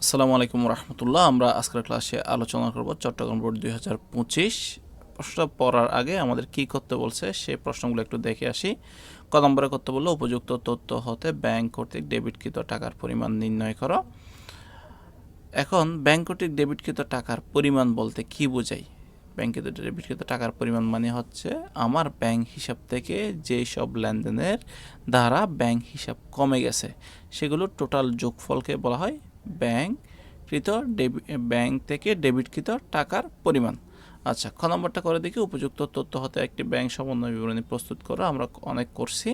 আসসালামু আলাইকুম রহমতুল্লাহ। আমরা আজকের ক্লাসে আলোচনা করব চট্টগ্রাম বোর্ড 2025। প্রশ্নটা পড়ার আগে আমাদের কি করতে বলছে সেই প্রশ্নগুলো একটু দেখে আসি। ক নম্বরে করতে বললো উপযুক্ত তথ্য হতে ব্যাংক কর্তৃক ডেবিটকৃত টাকার পরিমাণ নির্ণয় করো। এখন ব্যাংক কর্তৃক ডেবিটকৃত টাকার পরিমাণ বলতে কি বোঝায়? ব্যাংকে ডেবিটকৃত টাকার পরিমাণ মানে হচ্ছে আমার ব্যাংক হিসাব থেকে যেই সব লেনদেনের দ্বারা ব্যাংক হিসাব কমে গেছে সেগুলো টোটাল যোগফলকে বলা হয় ব্যাংক থেকে ডেবিটকৃত টাকার পরিমাণ। আচ্ছা, খ নম্বরটা করে দেখি উপযুক্ত তথ্য হতে একটি ব্যাংক সমন্বয় বিবরণী প্রস্তুত করো। আমরা অনেক করছি।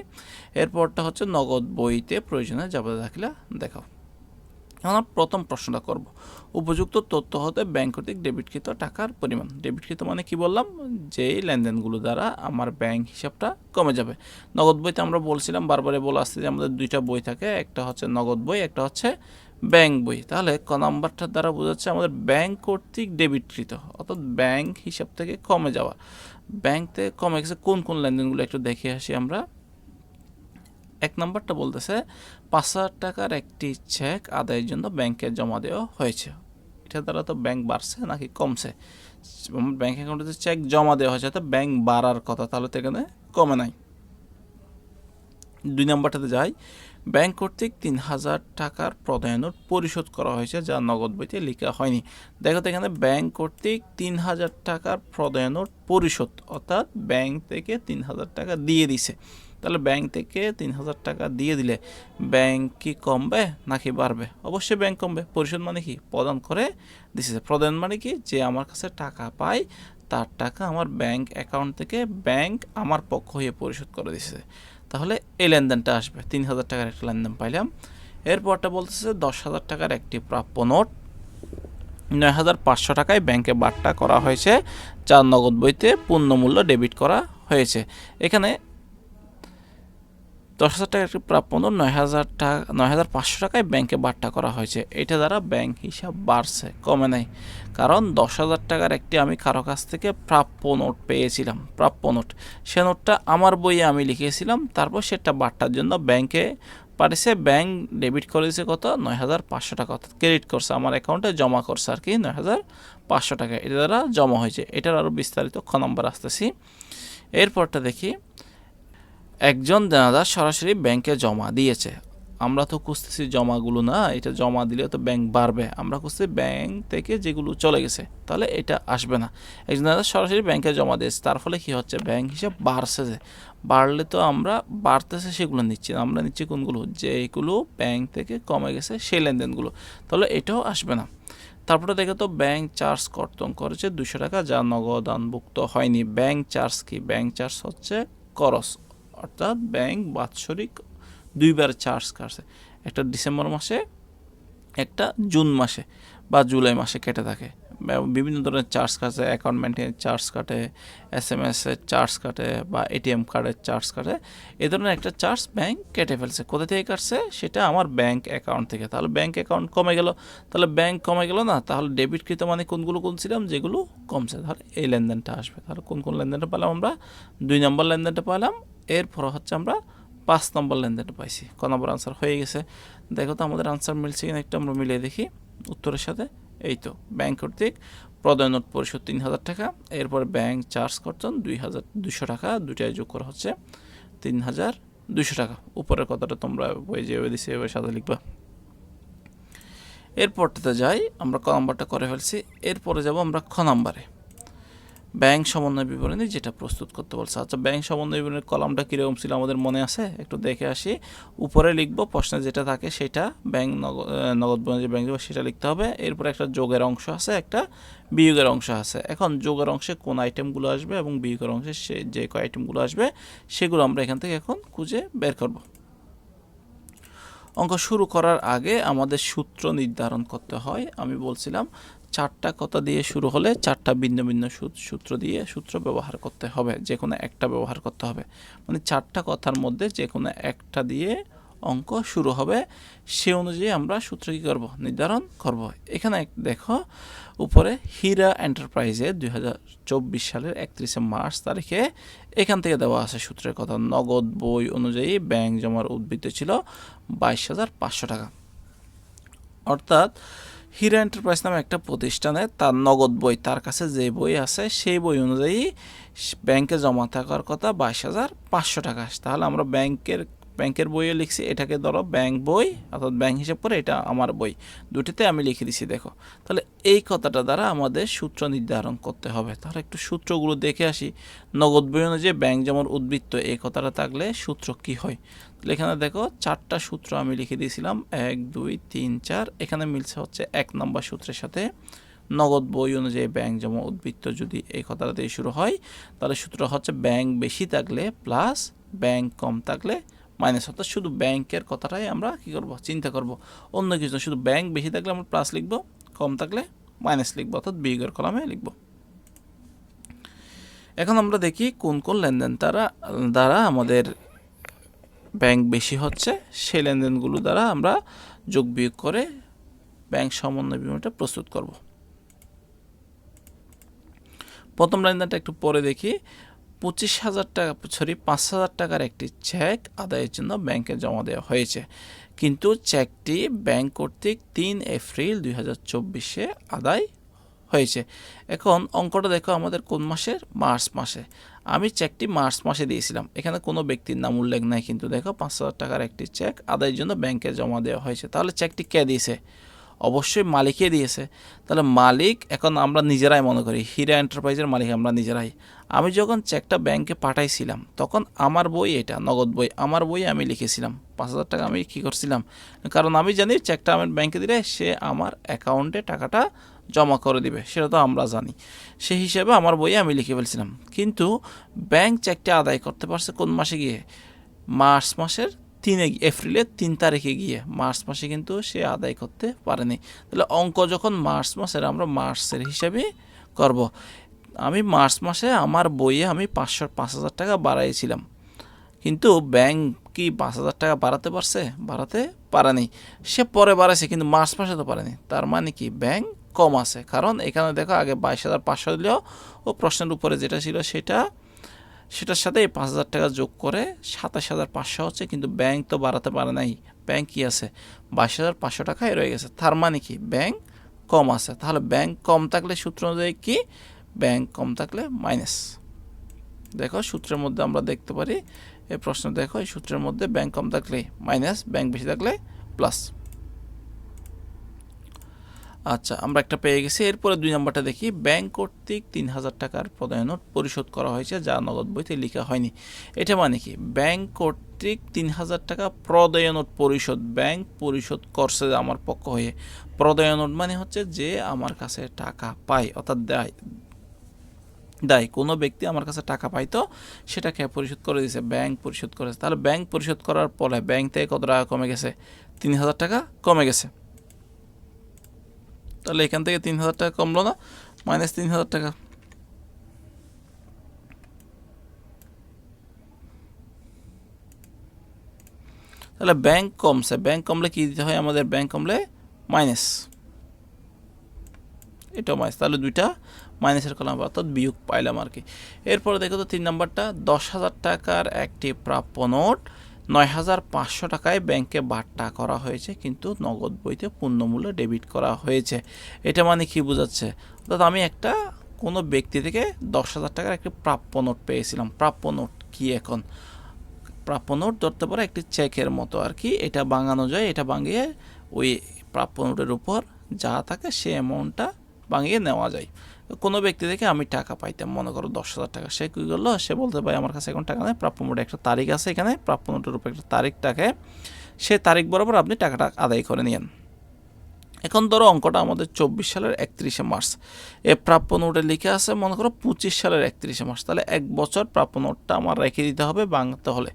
এরপরটা হচ্ছে নগদ বইতে প্রয়োজনীয় যাবতীয় দাখিলা দেখাও। আমরা প্রথম প্রশ্নটা করব, উপযুক্ত তথ্য হতে ব্যাংক কর্তৃক ডেবিটকৃত টাকার পরিমাণ। ডেবিটকৃত মানে কি বললাম? যেই লেনদেনগুলো দ্বারা আমার ব্যাংক হিসাবটা কমে যাবে। নগদ বইতে আমরা বলছিলাম, বারবারে বলে আসছে যে আমাদের দুইটা বই থাকে, একটা হচ্ছে নগদ বই, একটা হচ্ছে ব্যাংক বই। তাহলে ক নাম্বারটার দ্বারা বোঝাচ্ছে আমাদের ব্যাংক কর্তৃক ডেবিটকৃত, অর্থাৎ ব্যাংক হিসাব থেকে কমে যাওয়া। ব্যাংক থেকে কমে গেছে কোন কোন লেনদেনগুলো একটু দেখে আসি আমরা। এক নম্বরটা বলতেছে 5,000 টাকার একটি চেক আদায়ের জন্য ব্যাংকে জমা দেওয়া হয়েছে। এটা দ্বারা তো ব্যাংক বাড়ছে নাকি কমছে? ব্যাংক অ্যাকাউন্টে চেক জমা দেওয়া হয়েছে, তো ব্যাংক বাড়ার কথা, তাহলে তো এখানে কমে নাই। 2 নম্বরটাতে যাই, ব্যাংক কর্তৃক 3,000 টাকার প্রদায় নোট পরিশোধ করা হয়েছে যা নগদ বইতে লেখা হয়নি। দেখো তো এখানে ব্যাংক কর্তৃক 3,000 টাকার প্রদায় নোট পরিশোধ, অর্থাৎ ব্যাংক থেকে 3,000 টাকা দিয়ে দিছে। তাহলে ব্যাংক থেকে 3,000 টাকা দিয়ে দিলে ব্যাংক কি কমবে নাকি বাড়বে? অবশ্যই ব্যাংক কমবে। পরিশোধ মানে কি? প্রদান করে দিছে। প্রদান মানে কি? যে আমার কাছে টাকা পায় তার টাকা আমার ব্যাংক অ্যাকাউন্ট থেকে ব্যাংক আমার পক্ষ হয়ে পরিশোধ করে দিছে। তাহলে এই লেনদেনটা আসবে। 3,000 টাকার একটা লেনদেন পাইলাম। এরপরটা বলতেছে 10,000 টাকার একটি প্রাপ্য নোট 9,500 টাকায় ব্যাংকে বাট্টা করা হয়েছে, যার নগদ বইতে পূর্ণমূল্য ডেবিট করা হয়েছে। এখানে 10,000 টাকার একটি প্রাপ্য নোট 9,500 টাকায় ব্যাংকে বাট্টা করা হয়েছে। এটা দ্বারা ব্যাংক হিসাব বাড়ছে, কমে নাই। কারণ 10,000 টাকার একটি আমি কারো কাছ থেকে প্রাপ্য নোট পেয়েছিলাম, প্রাপ্য নোট। সে নোটটা আমার বইয়ে আমি লিখেছিলাম, তারপর সেটা বাট্টার জন্য ব্যাংকে পাঠিয়েছে। ব্যাংক ডেবিট করে দিয়েছে কত? 9,500 টাকা, অর্থাৎ ক্রেডিট করছে, আমার অ্যাকাউন্টে জমা করছে আর কি 9,500 টাকা। এটা দ্বারা জমা হয়েছে। এটার আরও বিস্তারিত খ নম্বর আসতেছি। এরপরটা দেখি, একজন দেনাদার সরাসরি ব্যাংকে জমা দিয়েছে। আমরা তো খুঁজতেছি জমাগুলো না, এটা জমা দিলে তো ব্যাংক বাড়বে। আমরা খুঁজছি ব্যাংক থেকে যেগুলো চলে গেছে, তাহলে এটা আসবে না। একজন দেনাদার সরাসরি ব্যাংকে জমা দিয়েছে, তার ফলে কি হচ্ছে? ব্যাংক হিসাব বাড়ছে। যে বাড়লে তো আমরা বাড়তেছে সেগুলো নিচ্ছি না, আমরা নিচ্ছি কোনগুলো? যেগুলো ব্যাংক থেকে কমে গেছে সেই লেনদেনগুলো। তাহলে এটাও আসবে না। তারপরে দেখে তো ব্যাংক চার্জ কর্তন করেছে 200 টাকা, যা নগদানভুক্ত হয়নি। ব্যাংক চার্জ কি? ব্যাংক চার্জ হচ্ছে করস, অর্থাৎ ব্যাংক বাৎসরিক দুইবার চার্জ কাটছে, একটা ডিসেম্বর মাসে, একটা জুন মাসে বা জুলাই মাসে কেটে থাকে। বিভিন্ন ধরনের চার্জ কাটে, অ্যাকাউন্ট মেনটেনের চার্জ কাটে, SMS এর চার্জ কাটে, বা ATM কার্ডের চার্জ কাটে। এই ধরনের একটা চার্জ ব্যাংক কেটে ফেলছে। কোথা থেকে কাটছে? সেটা আমার ব্যাংক অ্যাকাউন্ট থেকে। তাহলে ব্যাংক অ্যাকাউন্ট কমে গেল। তাহলে ব্যাংক কমে গেল না, তাহলে ডেবিটকৃত মানে কোনগুলো কোনছিলাম? যেগুলো কমছে। তাহলে এই লেনদেনটা আসবে। তাহলে কোন কোন লেনদেনটা পেলাম আমরা? 2 নম্বর লেনদেনটা পেলাম। এরপর হচ্ছে আমরা 5 নম্বর লেনদেনটা পাইছি। ক নম্বর আনসার হয়ে গেছে। দেখো তো আমাদের আনসার মিলছে কিনা, একটু আমরা মিলিয়ে দেখি উত্তরের সাথে। এই তো, ব্যাংক কর্তৃক প্রদায় নোট পরিশোধ 3,000 টাকা, এরপর ব্যাংক চার্জ কর্তন 2,200 টাকা, দুটাই যোগ করা হচ্ছে 3,200 টাকা। উপরের কথাটা তোমরা বই যেভাবে দিচ্ছে এভাবে সাথে লিখবা। এরপরটাতে যাই, আমরা ক নম্বরটা করে ফেলছি। এরপরে যাব আমরা খ নম্বরে, ব্যাংক সমন্বয় বিবরণী যেটা প্রস্তুত করতে বলছে। আচ্ছা, ব্যাংক সমন্বয় বিবরণীর কলামটা কীরকম ছিল আমাদের মনে আছে? একটু দেখে আসি। উপরে লিখবো প্রশ্নে যেটা থাকে সেটা, ব্যাংক নগদ যে ব্যাংক সেটা লিখতে হবে। এরপর একটা যোগের অংশ আছে, একটা বিয়োগের অংশ আছে। এখন যোগের অংশে কোন আইটেমগুলো আসবে এবং বিয়োগের অংশে যে কয় আইটেমগুলো আসবে সেগুলো আমরা এখান থেকে এখন খুঁজে বের করব। অঙ্ক শুরু করার আগে আমাদের সূত্র নির্ধারণ করতে হয়। আমি বলছিলাম 4টা কথা দিয়ে শুরু হলে 4টা ভিন্ন ভিন্ন সূত্র ব্যবহার করতে হবে, যে কোনো একটা ব্যবহার করতে হবে। মানে 4টা কথার মধ্যে যে কোনো একটা দিয়ে অঙ্ক শুরু হবে, সে অনুযায়ী আমরা সূত্র কী করব? নির্ধারণ করব। এখানে দেখো উপরে হীরা এন্টারপ্রাইজে 2024 সালের 31 মার্চ তারিখে এখান থেকে দেওয়া আছে সূত্রের কথা। নগদ বই অনুযায়ী ব্যাংক জমার উদ্বৃত্ত ছিল 22,500 টাকা। অর্থাৎ হিরা এন্টারপ্রাইজ নামে একটা প্রতিষ্ঠানে তার নগদ বই, তার কাছে যে বই আছে সেই বই অনুযায়ী ব্যাংকে জমা থাকার কথা 22,500 টাকা। তাহলে আমরা ব্যাংকের বইয়ে লিখছি, এটাকে ধরো ব্যাংক বই, অর্থাৎ ব্যাংক হিসেব করে এটা আমার বই, দুটিতে আমি লিখে দিছি। দেখো তাহলে এই কথাটা দ্বারা আমাদের সূত্র নির্ধারণ করতে হবে। তাহলে একটু সূত্রগুলো দেখে আসি। নগদ বই অনুযায়ী ব্যাংক যেমন উদ্বৃত্ত, এই কথাটা থাকলে সূত্র কি হয়। তাহলে এখানে দেখো 4টা সূত্র আমি লিখে দিয়েছিলাম, 1 2 3 4। এখানে মিলছে হচ্ছে 1 নম্বর সূত্রের সাথে। নগদ বই অনুযায়ী ব্যাংক যেমন উদ্বৃত্ত যদি এই কথাটা দিয়ে শুরু হয়, তাহলে সূত্রটা হচ্ছে ব্যাংক বেশি থাকলে প্লাস ব্যাংক কম থাকলে মাইনাস। অর্থাৎ শুধু ব্যাংকের কথাটাই আমরা কী করব, চিন্তা করব, অন্য কিছু। শুধু ব্যাংক বেশি থাকলে আমরা প্লাস লিখব, কম থাকলে মাইনাস লিখব, অর্থাৎ বিয়োগের কলামে লিখব। এখন আমরা দেখি কোন কোন লেনদেন দ্বারা আমাদের ব্যাংক বেশি হচ্ছে, সেই লেনদেনগুলো দ্বারা আমরা যোগ বিয়োগ করে ব্যাংক সমন্বয় বিবরণীটা প্রস্তুত করব। প্রথম লেনদেনটা একটু পরে দেখি। 5,000 টাকার একটি চেক আদায়ের জন্য ব্যাংকে জমা দেওয়া হয়েছে, কিন্তু চেকটি ব্যাংক কর্তৃক 3 এপ্রিল 2024 আদায় হয়েছে। এখন অঙ্কটা দেখো আমাদের কোন মাসের, মার্চ মাসে। আমি চেকটি মার্চ মাসে দিয়েছিলাম, এখানে কোনো ব্যক্তির নাম উল্লেখ নাই, কিন্তু দেখো 5,000 টাকার একটি চেক আদায়ের জন্য ব্যাংকে জমা দেওয়া হয়েছে। তাহলে চেকটি কে দিয়েছে? অবশ্যই মালিকই দিয়েছে। তাহলে মালিক, এখন আমরা নিজেরাই মনে করি হিরা এন্টারপ্রাইজের মালিক আমরা নিজেরাই। আমি যখন চেকটা ব্যাংকে পাঠাইছিলাম তখন আমার বই, এটা নগদ বই, আমার বই আমি লিখেছিলাম 5,000 টাকা আমি কী করছিলাম, কারণ আমি জানি চেকটা আমার ব্যাংকে দিলে সে আমার অ্যাকাউন্টে টাকাটা জমা করে দিবে, সেটা তো আমরা জানি। সেই হিসেবে আমার বইয়ে আমি লিখে ফেলছিলাম। কিন্তু ব্যাংক চেকটা আদায় করতে পারছে কোন মাসে গিয়ে? মার্চ মাসের এপ্রিলের 3 তারিখে গিয়ে। মার্চ মাসে কিন্তু সে আদায় করতে পারেনি। তাহলে অঙ্ক যখন মার্চ মাসের, আমরা মার্চের হিসাবে করব। আমি মার্চ মাসে আমার বইয়ে আমি 5,000 টাকা বাড়াইছিলাম, কিন্তু ব্যাংক কি 5,000 টাকা বাড়াতে পারছে? বাড়াতে পারেনি। সে পরে বাড়াইছে, কিন্তু মার্চ মাসে তো পারেনি। তার মানে কি ব্যাংক কম আছে। কারণ এখানে দেখো আগে 22,500 দিলেও ও প্রশ্নের উপরে যেটা ছিল সেটার সাথে এই 5,000 টাকা যোগ করে 27,500 হচ্ছে, কিন্তু ব্যাংক তো বাড়াতে পারে নাই। ব্যাংক কি আছে? 22,500 টাকায় রয়ে গেছে। তার মানে কি ব্যাংক কম আছে। তাহলে ব্যাংক কম থাকলে সূত্র অনুযায়ী কি? ব্যাংক কম থাকলে মাইনাস। দেখো সূত্রের মধ্যে আমরা দেখতে পারি, এই প্রশ্ন দেখো, এই সূত্রের মধ্যে ব্যাংক কম থাকলে মাইনাস, ব্যাংক বেশি থাকলে প্লাস। আচ্ছা, আমরা একটা পেয়ে গেছি। এরপরে 2 নম্বরটা দেখি। ব্যাংক কর্তৃক 3,000 টাকার প্রদায় নোট পরিশোধ করা হয়েছে, যা নগদ বইতে লেখা হয়নি। এটা মানে কি? ব্যাংক কর্তৃক 3,000 টাকা প্রদায় নোট পরিশোধ, ব্যাংক পরিশোধ করছে আমার পক্ষ হয়ে। প্রদায় নোট মানে হচ্ছে যে আমার কাছে টাকা পায়, অর্থাৎ দেয় কোনো ব্যক্তি আমার কাছে টাকা পাইতো, সেটাকে পরিশোধ করে দিয়েছে, ব্যাংক পরিশোধ করেছে। তাহলে ব্যাংক পরিশোধ করার পরে ব্যাংক থেকে কত টাকা কমে গেছে? 3,000 টাকা কমে গেছে। তাহলে এখান থেকে 3,000 টাকা কমলো না? মাইনাস 3,000 টাকা। তাহলে ব্যাংক কমছে, ব্যাংক কমলে কি দিতে হয় আমাদের? ব্যাংক কমলে মাইনাস, এটাও মাইনাস। তাহলে দুইটা মাইনাসের কলাম, অর্থাৎ বিয়োগ পাইলাম আর কি। এরপরে দেখো তো 3 নম্বরটা, 10,000 টাকার একটি প্রাপ্য নোট 9,500 টাকায় ব্যাংকে বাট্টা করা হয়েছে, কিন্তু নগদ বইতে পূর্ণমূল্যে ডেবিট করা হয়েছে। এটা মানে কি বোঝাচ্ছে? অর্থাৎ আমি একটা কোনো ব্যক্তি থেকে 10,000 টাকার একটি প্রাপ্য নোট পেয়েছিলাম। প্রাপ্য নোট কি? এখন প্রাপ্য নোট ধরতে পারে একটি চেকের মতো আর কি। এটা ভাঙানো যায়, এটা ভাঙিয়ে ওই প্রাপ্য নোটের উপর যা থাকে সে অ্যামাউন্টটা ভাঙিয়ে নেওয়া যায়। কোনো ব্যক্তি থেকে আমি টাকা পাইতাম, মনে করো 10,000 টাকা। সে কী করলো? সে বলতে পারে আমার কাছে এখন টাকা নেই, প্রাপ্য নোটে একটা তারিখ আছে, এখানে প্রাপ্য নোটের উপর একটা তারিখ থাকে, সে তারিখ বরাবর আপনি টাকাটা আদায় করে নিন। এখন ধরো অঙ্কটা আমাদের 24 সালের 31শে মার্চ, এ প্রাপ্য নোটে লিখে আছে মনে করো 25 সালের 31শে মার্চ। তাহলে 1 বছর প্রাপ্য নোটটা আমার রেখে দিতে হবে ভাঙতে হলে,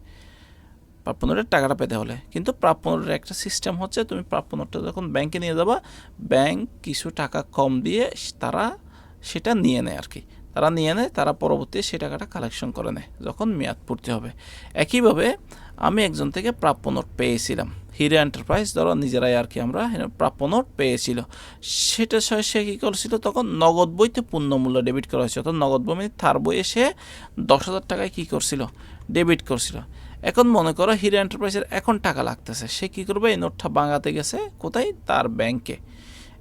প্রাপ্য নোটের টাকাটা পেতে হলে। কিন্তু প্রাপ্য নোটের একটা সিস্টেম হচ্ছে, তুমি প্রাপ্য নোটটা যখন ব্যাংকে নিয়ে যাবা, ব্যাংক কিছু টাকা কম দিয়ে তারা সেটা নিয়ে নেয় আর কি। তারা নিয়ে নেয়, তারা পরবর্তী সে টাকাটা কালেকশন করে নেয় যখন মেয়াদ পূর্তি হবে। একইভাবে আমি একজন থেকে প্রাপ্য নোট পেয়েছিলাম, হিরা এন্টারপ্রাইজ ধরো নিজেরাই আর কি, আমরা প্রাপ্য নোট পেয়েছিল। সেটা সে কী করেছিল? তখন নগদ বইতে পূর্ণমূল্য ডেবিট করা হয়েছে, অর্থাৎ নগদ বই মানে তার বইয়ে সে 10,000 টাকায় কী করছিল? ডেবিট করছিল। এখন মনে করো হিরা এন্টারপ্রাইজের এখন টাকা লাগতেছে, সে কী করবে? এই নোটটা ভাঙাতে গেছে কোথায়? তার ব্যাংকে।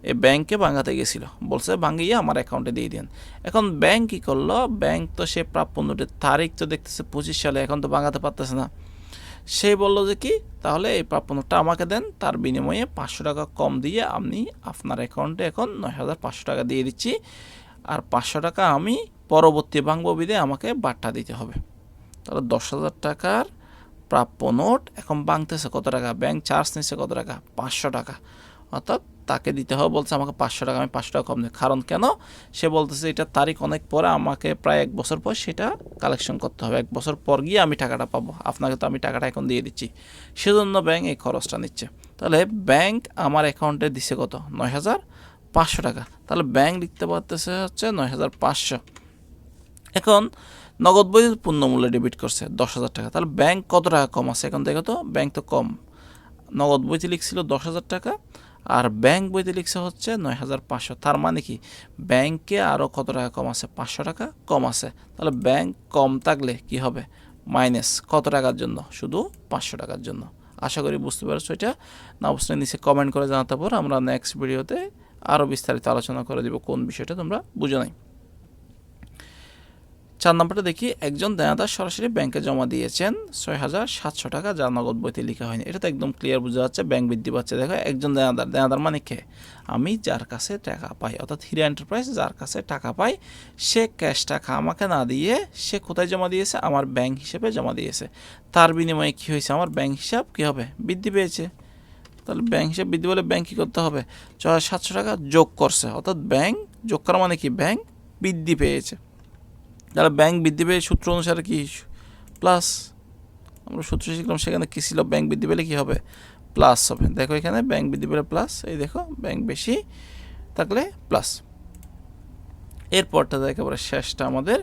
এই ব্যাংকে ভাঙাতে গেছিল, বলছে ভাঙিয়ে আমার অ্যাকাউন্টে দিয়ে দিন। এখন ব্যাংক কী করলো, ব্যাংক তো সে প্রাপ্য নোটের তারিখ তো দেখতেছে 25 সালে, এখন তো ভাঙাতে পারতেছে না। সে বললো যে কি, তাহলে এই প্রাপ্য নোটটা আমাকে দেন, তার বিনিময়ে 500 টাকা কম দিয়ে আমি আপনার অ্যাকাউন্টে এখন 9,500 টাকা দিয়ে দিচ্ছি, আর 500 টাকা আমি পরবর্তী ভাঙবো বিদে আমাকে বাট্টা দিতে হবে। তাহলে 10,000 টাকার প্রাপ্য নোট এখন ভাঙতেছে কত টাকা, ব্যাংক চার্জ নিচ্ছে কত টাকা, 500 টাকা। অর্থাৎ তাকে দিতে হবে, বলছে আমাকে 500 টাকা, আমি 500 টাকা কম দিই। কারণ কেন, সে বলতেছে এটার তারিখ অনেক পরে, আমাকে প্রায় 1 বছর পর সেটা কালেকশন করতে হবে, 1 বছর পর গিয়ে আমি টাকাটা পাবো, আপনাকে তো আমি টাকাটা এখন দিয়ে দিচ্ছি, সেজন্য ব্যাংক এই খরচটা নিচ্ছে। তাহলে ব্যাংক আমার অ্যাকাউন্টে দিচ্ছে কত, 9,500 টাকা। তাহলে ব্যাংক লিখতে পারতেছে হচ্ছে 9,500। এখন নগদ বই পূর্ণমূল্যে ডেবিট করছে 10,000 টাকা, তাহলে ব্যাংক কত টাকা কম আছে এখন দেখো তো, ব্যাংক তো কম, নগদ বইতে লিখছিল 10,000 টাকা আর ব্যাংক বইতে লিখছে হচ্ছে 9,500। তার মানে কি, ব্যাংকে আরও কত টাকা কম আছে, 500 টাকা কম আছে। তাহলে ব্যাংক কম থাকলে কি হবে, মাইনাস কত টাকার জন্য, শুধু 500 টাকার জন্য। আশা করি বুঝতে পারছো এটা, না বুঝলে নিচে কমেন্ট করে জানাতে পারো, আমরা নেক্সট ভিডিওতে আরও বিস্তারিত আলোচনা করে দেবো কোন বিষয়টা তোমরা বুঝো নাই। 4 নম্বরটা দেখি, একজন দেনাদার সরাসরি ব্যাংকে জমা দিয়েছেন 6,700 টাকা, যা নগদ বইতে লেখা হয়নি। এটা তো একদম ক্লিয়ার বোঝা যাচ্ছে, ব্যাংক বৃদ্ধি পাচ্ছে। দেখো, একজন দেনাদার, দেনাদার মানে কে, আমি যার কাছে টাকা পাই, অর্থাৎ হীরা এন্টারপ্রাইজ যার কাছে টাকা পাই, সে ক্যাশ টাকা আমাকে না দিয়ে সে কোথায় জমা দিয়েছে, আমার ব্যাংক হিসেবে জমা দিয়েছে। তার বিনিময়ে কী হয়েছে, আমার ব্যাংক হিসাব কী হবে, বৃদ্ধি পেয়েছে। তাহলে ব্যাংক হিসাব বৃদ্ধি বলে ব্যাংক কী করতে হবে, 6,700 টাকা যোগ করছে, অর্থাৎ ব্যাংক যোগ করা মানে কি, ব্যাংক বৃদ্ধি পেয়েছে। যারা ব্যাংক বৃদ্ধি পেয়ে সূত্র অনুসারে কি প্লাস, আমরা সূত্র শিখলাম, সেখানে কী ছিল, ব্যাংক বৃদ্ধি পেলে কী হবে, প্লাস হবে। দেখো এখানে ব্যাংক বৃদ্ধি পেলে প্লাস, এই দেখো ব্যাংক বেশি থাকলে প্লাস। এরপরটা একেবারে শেষটা আমাদের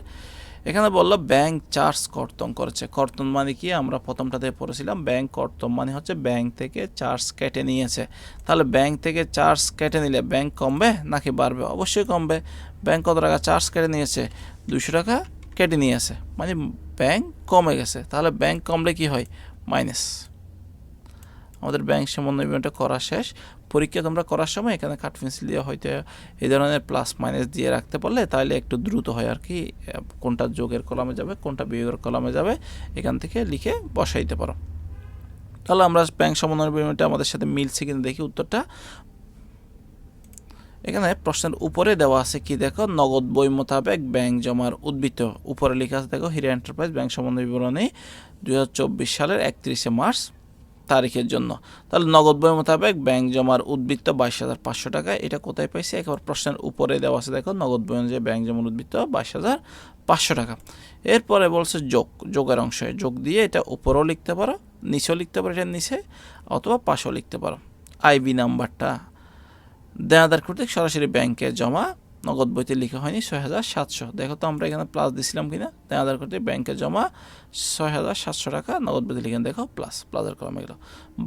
এখানে বললো ব্যাংক চার্জ কর্তন করেছে। কর্তন মানে কি, আমরা প্রথমটাতে পড়েছিলাম, ব্যাংক কর্তন মানে হচ্ছে ব্যাংক থেকে চার্জ কেটে নিয়েছে। তাহলে ব্যাংক থেকে চার্জ কেটে নিলে ব্যাংক কমবে নাকি বাড়বে, অবশ্যই কমবে। ব্যাংক কত টাকা চার্জ কেটে নিয়েছে, 200 টাকা কেটে নিয়েছে, মানে ব্যাংক কমে গেছে। তাহলে ব্যাংক কমলে কি হয়, মাইনাস। আমাদের ব্যাংক সমন্বয়টা করা শেষ। পরীক্ষা তোমরা করার সময় এখানে কাঠ পেন্সিল দিয়ে হয়তো এই ধরনের প্লাস মাইনাস দিয়ে রাখতে পারলে তাহলে একটু দ্রুত হয় আর কি, কোনটা যোগের কলামে যাবে কোনটা বিয়োগের কলামে যাবে এখান থেকে লিখে বসাইতে পারো। তাহলে আমরা ব্যাংক সমন্বয় বিনিময়টা আমাদের সাথে মিলছে কিনা দেখি উত্তরটা। এখানে প্রশ্নের উপরে দেওয়া আছে কি, দেখো, নগদ বই মোতাবেক ব্যাংক জমার উদ্বৃত্ত, উপরে লেখা আছে দেখো, হীরা এন্টারপ্রাইজ ব্যাংক সমন্বয় বিবরণী 2024 সালের 31 মার্চ তারিখের জন্য। তাহলে নগদ বই মোতাবেক ব্যাংক জমার উদ্বৃত্ত 22,500 টাকা। এটা কোথায় পাইছে, একেবারে প্রশ্নের উপরে দেওয়া আছে দেখো, নগদ বই অনুযায়ী ব্যাংক জমার উদ্বৃত্ত 22,500 টাকা। এরপরে বলছে যোগ, যোগের অংশে যোগ দিয়ে এটা উপরেও লিখতে পারো, নিচেও লিখতে পারো, এটা নিচে অথবা পাশেও লিখতে পারো। আইবি নাম্বারটা দেনাদার কর্তৃক সরাসরি ব্যাংকে জমা, নগদ বইতে লেখা হয়নি 6,700। দেখো তো আমরা এখানে প্লাস দিছিলাম কিনা, দেনাদার কর্তৃক ব্যাংকে জমা 6,700 টাকা, নগদ বইতে লিখে দেখো প্লাস, প্লাসের কলমে গেল।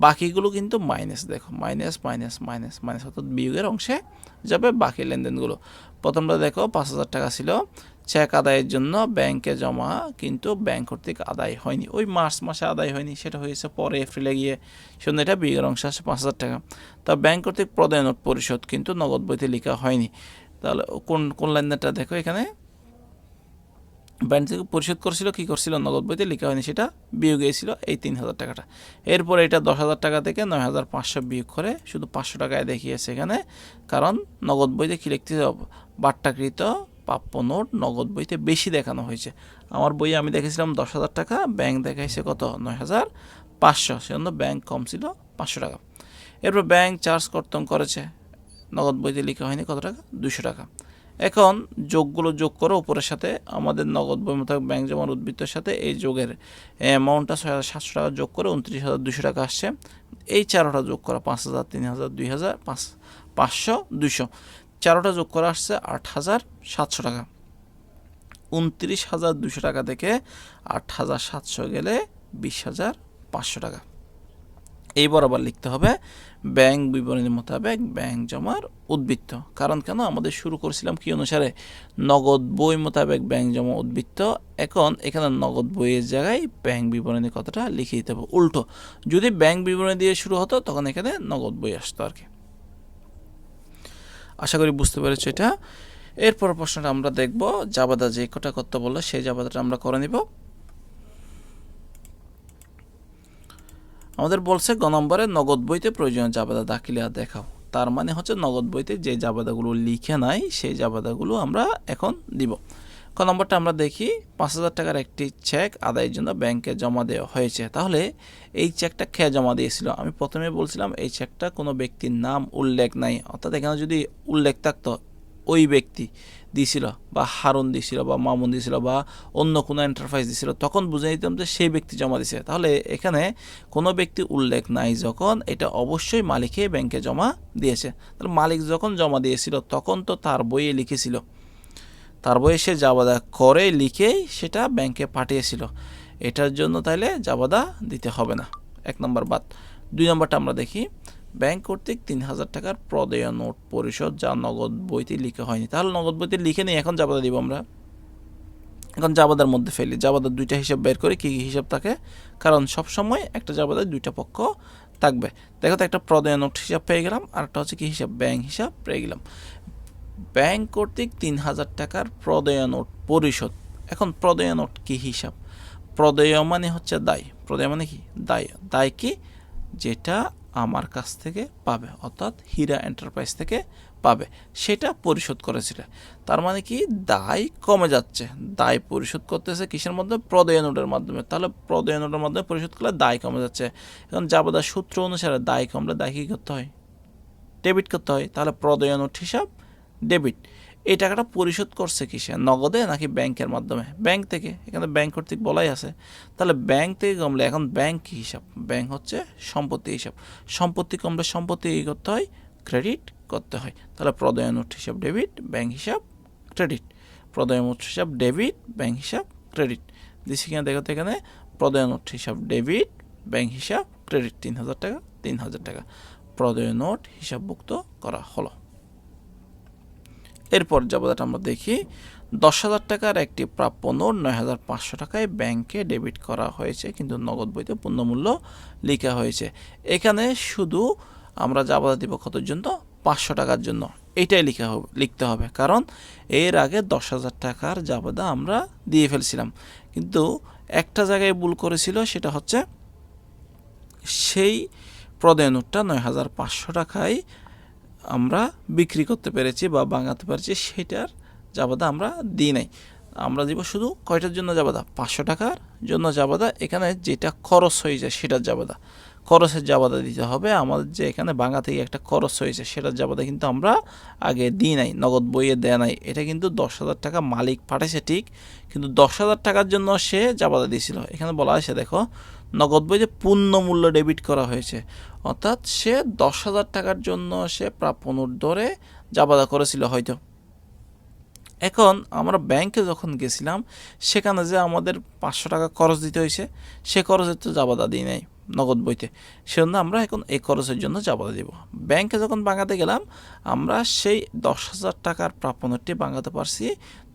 বাকিগুলো কিন্তু মাইনাস, দেখো মাইনাস মাইনাস মাইনাস মাইনাস, অর্থাৎ বিয়োগের অংশে যাবে বাকি লেনদেনগুলো। প্রথমটা দেখো 5,000 টাকা ছিল, চেক আদায়ের জন্য ব্যাংকে জমা, কিন্তু ব্যাংক কর্তৃক আদায় হয়নি, ওই মার্চ মাসে আদায় হয়নি, সেটা হয়েছে পরে এপ্রিলে গিয়ে, শূন্য এটা বিয়োগের অংশ আসে 5,000 টাকা। তা ব্যাংক কর্তৃক প্রদায় নোট পরিশোধ, কিন্তু নগদ বইতে লেখা হয়নি। তাহলে কোন কোন লেনদেনটা দেখো, এখানে ব্যাংক থেকে পরিশোধ করছিল, কী করছিল, নগদ বইতে লেখা হয়নি, সেটা বিয়োগে ছিল এই 3,000 টাকাটা। এরপরে এটা 10,000 টাকা থেকে 9,500 বিয়োগ করে শুধু 500 টাকায় দেখিয়েছে এখানে, কারণ নগদ বইতে কী লিখতে হবে, বাট্টাকৃত প্রাপ্য নোট নগদ বইতে বেশি দেখানো হয়েছে। আমার বইয়ে আমি দেখেছিলাম 10,000 টাকা, ব্যাংক দেখাইছে কত, 9,500, সেজন্য ব্যাংক কম ছিল 500 টাকা। এরপর ব্যাংক চার্জ কর্তন করেছে, নগদ বইতে লেখা হয়নি কত টাকা, 200 টাকা। এখন যোগগুলো যোগ করো উপরের সাথে, আমাদের নগদ বই মোতাবেক ব্যাংক জমার উদ্বৃত্তের সাথে এই যোগের অ্যামাউন্টটা 6,700 টাকা যোগ করে 29,200 টাকা আসছে। এই চারোটা যোগ করা 5,000, 3,000, 2,000, 500, 200, চারোটা যোগ করা আসছে 8,700 টাকা। 29,200 টাকা থেকে 8,700 গেলে 20,500 টাকা। এই বরাবর লিখতে হবে ব্যাংক বিবরণী মোতাবেক ব্যাংক জমার উদ্বৃত্ত। কারণ কেন, আমাদের শুরু করেছিলাম কি অনুসারে, নগদ বই মোতাবেক ব্যাংক জমা উদ্বৃত্ত। এখন এখানে নগদ বইয়ের জায়গায় ব্যাংক বিবরণী কথাটা লিখে দিতে হবে উল্টো, যদি ব্যাংক বিবরণী দিয়ে শুরু হতো তখন এখানে নগদ বই আসতো আর কি। আশা করি বুঝতে পেরেছো এটা। এরপর প্রশ্নটা আমরা দেখব, জাবেদা যে কটা করতে বললো সেই জাবেদাটা আমরা করে নিব। আমাদের বলছে গ নম্বরে নগদ বইতে প্রয়োজনীয় জাবেদা দাখিলিয়া দেখাও। তার মানে হচ্ছে নগদ বইতে যে জাবেদাগুলো লিখে নাই সেই জাবেদাগুলো আমরা এখন দিব। ক নম্বরটা আমরা দেখি, 5,000 টাকার একটি চেক আদায়ের জন্য ব্যাংকে জমা দেওয়া হয়েছে। তাহলে এই চেকটা কে জমা দিয়েছিল? আমি প্রথমে বলছিলাম এই চেকটা কোনো ব্যক্তির নাম উল্লেখ নাই, অর্থাৎ এখানে যদি উল্লেখ থাকতো ওই ব্যক্তি দিয়েছিল বা হারুন দিয়েছিল বা মামুন দিয়েছিল বা অন্য কোনো এন্টারপ্রাইজ দিয়েছিল, তখন বুঝে নিতাম যে সেই ব্যক্তি জমা দিয়েছে। তাহলে এখানে কোনো ব্যক্তি উল্লেখ নাই যখন, এটা অবশ্যই মালিকই ব্যাংকে জমা দিয়েছে। তাহলে মালিক যখন জমা দিয়েছিল তখন তো তার বইয়ে লিখেছিল, তার বইয়ে সে জাবেদা করে লিখেই সেটা ব্যাংকে পাঠিয়েছিল, এটার জন্য তাইলে জাবেদা দিতে হবে না। 1 নম্বর বাদ। 2 নম্বরটা আমরা দেখি, ব্যাংক কর্তৃক 3,000 টাকার প্রদেয় নোট পরিশোধ যা নগদ বইতে লিখে হয়নি। তাহলে নগদ বইতে লিখে নেই, এখন জাবেদা দিব আমরা। এখন জাবেদার মধ্যে ফেলি, জাবেদার 2টা হিসাব বের করি কী কী হিসাব থাকে, কারণ সবসময় একটা জাবেদায় 2টা পক্ষ থাকবে। দেখো তো, একটা প্রদেয় নোট হিসাব পেয়ে গেলাম, আর একটা হচ্ছে কি হিসাব, ব্যাংক হিসাব পেয়ে গেলাম। ব্যাংক কর্তৃক 3,000 টাকার প্রদেয় নোট পরিশোধ। এখন প্রদেয় নোট কি হিসাব? প্রদেয় মানে হচ্ছে দায়, প্রদেয় মানে কি দায়। দায় কি? যেটা আমার কাছ থেকে পাবে, অর্থাৎ হীরা এন্টারপ্রাইজ থেকে পাবে, সেটা পরিশোধ করেছিল। তার মানে কি দায় কমে যাচ্ছে, দায় পরিশোধ করতেছে কিসের মধ্যে? প্রদেয় নোটের মাধ্যমে। তাহলে প্রদেয় নোটের মাধ্যমে পরিশোধ করলে দায় কমে যাচ্ছে। এখন জাবেদা সূত্র অনুসারে দায় কমলে দায় কী করতে হয়? ডেবিট করতে হয়। তাহলে প্রদেয় নোট হিসাব ডেবিট। এই টাকাটা পরিশোধ করছে কিসে? নগদে নাকি ব্যাংকের মাধ্যমে? ব্যাংক থেকে, এখানে ব্যাংক কর্তৃক বলাই আছে। তাহলে ব্যাংক থেকে কমলে এখন ব্যাংক কী হিসাব? ব্যাংক হচ্ছে সম্পত্তি হিসাব। সম্পত্তি কমলে সম্পত্তি কী করতে হয়? ক্রেডিট করতে হয়। তাহলে প্রদেয় নোট হিসাব ডেবিট, ব্যাংক হিসাব ক্রেডিট। প্রদেয় নোট হিসাব ডেবিট, ব্যাংক হিসাব ক্রেডিট দিচ্ছি কিনা দেখো তো, এখানে প্রদেয় নোট হিসাব ডেবিট, ব্যাংক হিসাব ক্রেডিট। 3,000 টাকা 3,000 টাকা প্রদেয় নোট হিসাবভুক্ত করা হলো। এরপর জাবেদাটা আমরা দেখি, 10,000 টাকার একটি প্রাপ্য নোট 9,500 টাকায় ব্যাংকে ডেবিট করা হয়েছে, কিন্তু নগদ বইতে পূর্ণমূল্য লেখা হয়েছে। এখানে শুধু আমরা জাবেদা দিব কতর জন্য? 500 টাকার জন্য। এইটাই লিখতে হবে, কারণ এর আগে 10,000 টাকার জাবেদা আমরা দিয়ে ফেলছিলাম, কিন্তু একটা জায়গায় ভুল করেছিল, সেটা হচ্ছে সেই প্রদেয় নোটটা 9,500 টাকায় আমরা বিক্রি করতে পেরেছি বা ভাঙাতে পেরেছি, সেটার জাবেদা আমরা দিই নাই। আমরা দিব শুধু কয়টার জন্য জাবেদা? 500 টাকার জন্য জাবেদা। এখানে যেটা খরচ হয়ে যায় সেটার জাবেদা, খরচের জাবেদা দিতে হবে। আমাদের যে এখানে ভাঙা থেকে একটা খরচ হয়েছে সেটার জাবেদা কিন্তু আমরা আগে দিই নাই, নগদ বইয়ে দেয়া নাই। এটা কিন্তু 10,000 টাকা মালিক পাঠাইছে ঠিক, কিন্তু 10,000 টাকার জন্য সে জাবেদা দিয়েছিল। এখানে বলা হয়েছে দেখো, নগদ বইতে পূর্ণ মূল্য ডেবিট করা হয়েছে, অর্থাৎ সে 10,000 টাকার জন্য সে প্রাপ্য নোট ধরে জাবেদা করেছিল হয়তো। এখন আমরা ব্যাংকে যখন গেছিলাম, সেখানে যে আমাদের 500 টাকা খরচ দিতে হয়েছে, সে খরচের তো জাবেদা দিই নাই নগদ বইতে, সেজন্য আমরা এখন এই খরচের জন্য জাবেদা দিব। ব্যাংকে যখন ভাঙাতে গেলাম, আমরা সেই 10,000 টাকার প্রাপ্য নোটটি ভাঙাতে পারছি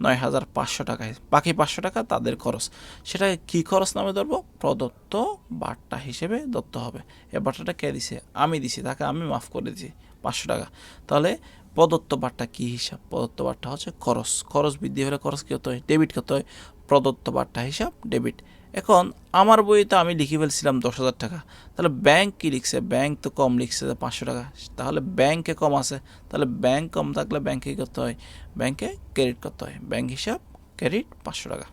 9,500 টাকায়, বাকি 500 টাকা তাদের খরচ। সেটা কি খরচ নামে ধরবো? প্রদত্ত বার্তা হিসেবে ধরতে হবে। এই বার্তাটা কে দিছে? আমি দিছি, তাকে আমি মাফ করে দিছি 500 টাকা। তাহলে প্রদত্ত বার্তা কী হিসাব? প্রদত্ত বার্তা হচ্ছে খরচ। খরচ বৃদ্ধি হলে খরচ কী হতে হয়? ডেবিট করতে হয়। প্রদত্ত বার্তা হিসাব ডেবিট। এখন আমার বইতে আমি লিখে ফেলছিলাম 10,000 টাকা, তাহলে ব্যাংক কী লিখছে? ব্যাংক তো কম লিখছে 500 টাকা, তাহলে ব্যাংকে কম আছে। তাহলে ব্যাংক কম থাকলে ব্যাংকে কী করতে হয়? ব্যাংকে ক্রেডিট করতে হয়। ব্যাংক হিসাব ক্রেডিট 500 টাকা।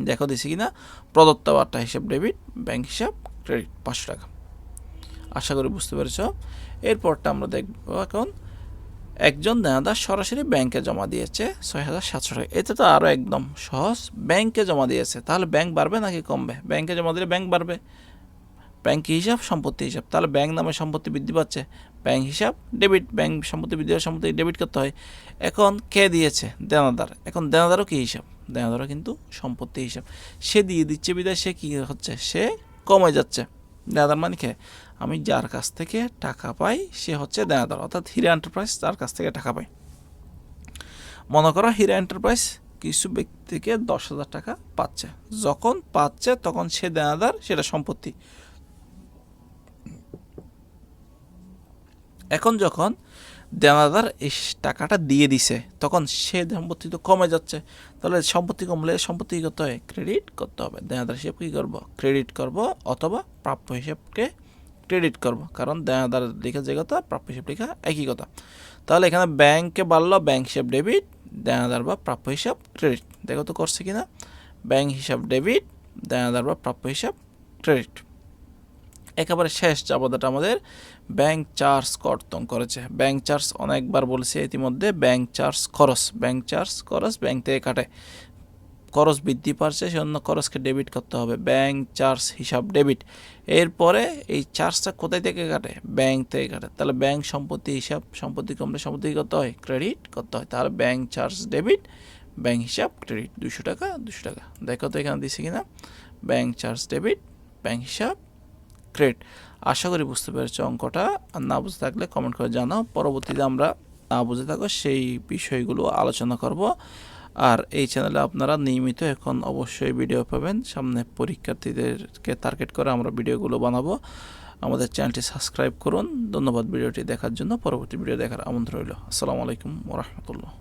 দেখো দিছি কি না? প্রদত্ত বার্তা হিসাব ডেবিট, ব্যাংক হিসাব ক্রেডিট 500 টাকা। আশা করি বুঝতে পেরেছ। এরপরটা আমরা দেখব এখন, একজন দেনাদার সরাসরি ব্যাংকে জমা দিয়েছে 6,700 টাকা। এতে তো আরও একদম সহজ, ব্যাংকে জমা দিয়েছে, তাহলে ব্যাংক বাড়বে নাকি কমবে? ব্যাংকে জমা দিলে ব্যাংক বাড়বে। ব্যাংক হিসাব সম্পত্তি হিসাব, তাহলে ব্যাংক নামে সম্পত্তি বৃদ্ধি পাচ্ছে, ব্যাংক হিসাব ডেবিট, ব্যাংক সম্পত্তি বৃদ্ধি হলে সম্পত্তি ডেবিট করতে হয়। এখন কে দিয়েছে? দেনাদার। এখন দেনাদারও কী হিসাব? দেনাদারও কিন্তু সম্পত্তি হিসাব। সে দিয়ে দিচ্ছে বিদায় সে কী হচ্ছে? সে কমে যাচ্ছে। দেনাদার মানে কে? আমি যার কাছ থেকে টাকা পাই সে হচ্ছে দেনাদার, অর্থাৎ হীরা এন্টারপ্রাইজ তার কাছ থেকে টাকা পাই। মনে করো হীরা এন্টারপ্রাইজ কিছু ব্যক্তিকে 10,000 টাকা পাচ্ছে, যখন পাচ্ছে তখন সে দেনাদার, সেটা সম্পত্তি। এখন যখন দেনাদার এই টাকাটা দিয়ে দিছে, তখন সে সম্পত্তি তো কমে যাচ্ছে, তাহলে সম্পত্তি কমলে সম্পত্তি কী করতে হয়? ক্রেডিট করতে হবে। দেনাদার হিসেব কী করব? ক্রেডিট করব, অথবা প্রাপ্য হিসেবকে ক্রেডিট করব, কারণ দেনাদার লেখা যে কথা, প্রাপ্য হিসেব লেখা একই কথা। তাহলে এখানে ব্যাংকে বাড়লো, ব্যাংক হিসাব ডেবিট, দেনাদার বা প্রাপ্য হিসাব ক্রেডিট। দেখো তো করছে কিনা? ব্যাংক হিসাব ডেবিট, দেনাদার বা প্রাপ্য হিসাব ক্রেডিট। একেবারে শেষ যাবদাটা আমাদের ব্যাংক চার্জ কর্তন করেছে। ব্যাংক চার্জ অনেকবার বলেছি ইতিমধ্যে, ব্যাংক চার্জ খরচ, ব্যাংক চার্জ খরচ ব্যাংক থেকে কাটে, খরচ বৃদ্ধি পাচ্ছে, সেজন্য খরচকে ডেবিট করতে হবে, ব্যাংক চার্জ হিসাব ডেবিট। এরপরে এই চার্জটা কোথায় থেকে কাটে? ব্যাংক থেকে কাটে। তাহলে ব্যাংক সম্পত্তি হিসাব, সম্পত্তি কমলে সম্পত্তি করতে হয় ক্রেডিট করতে হয়, তাহলে ব্যাংক চার্জ ডেবিট, ব্যাংক হিসাব ক্রেডিট। 200 টাকা 200 টাকা। দেখো তো এখানে দিছি কিনা? ব্যাংক চার্জ ডেবিট, ব্যাংক হিসাব ক্রেডিট। আশা করি বুঝতে পেরেছো অঙ্কটা। আর না বুঝতে থাকলে কমেন্ট করে জানাও, পরবর্তীতে আমরা না বুঝে থাকো সেই বিষয়গুলো আলোচনা করব। আর এই চ্যানেলে আপনারা নিয়মিত এখন অবশ্যই ভিডিও পাবেন, সামনে পরীক্ষার্থীদেরকে টার্গেট করে আমরা ভিডিওগুলো বানাবো। আমাদের চ্যানেলটি সাবস্ক্রাইব করুন। ধন্যবাদ ভিডিওটি দেখার জন্য। পরবর্তী ভিডিও দেখার আমন্ত্রণ রইল। আসসালামু আলাইকুম ওয়া রাহমাতুল্লাহ।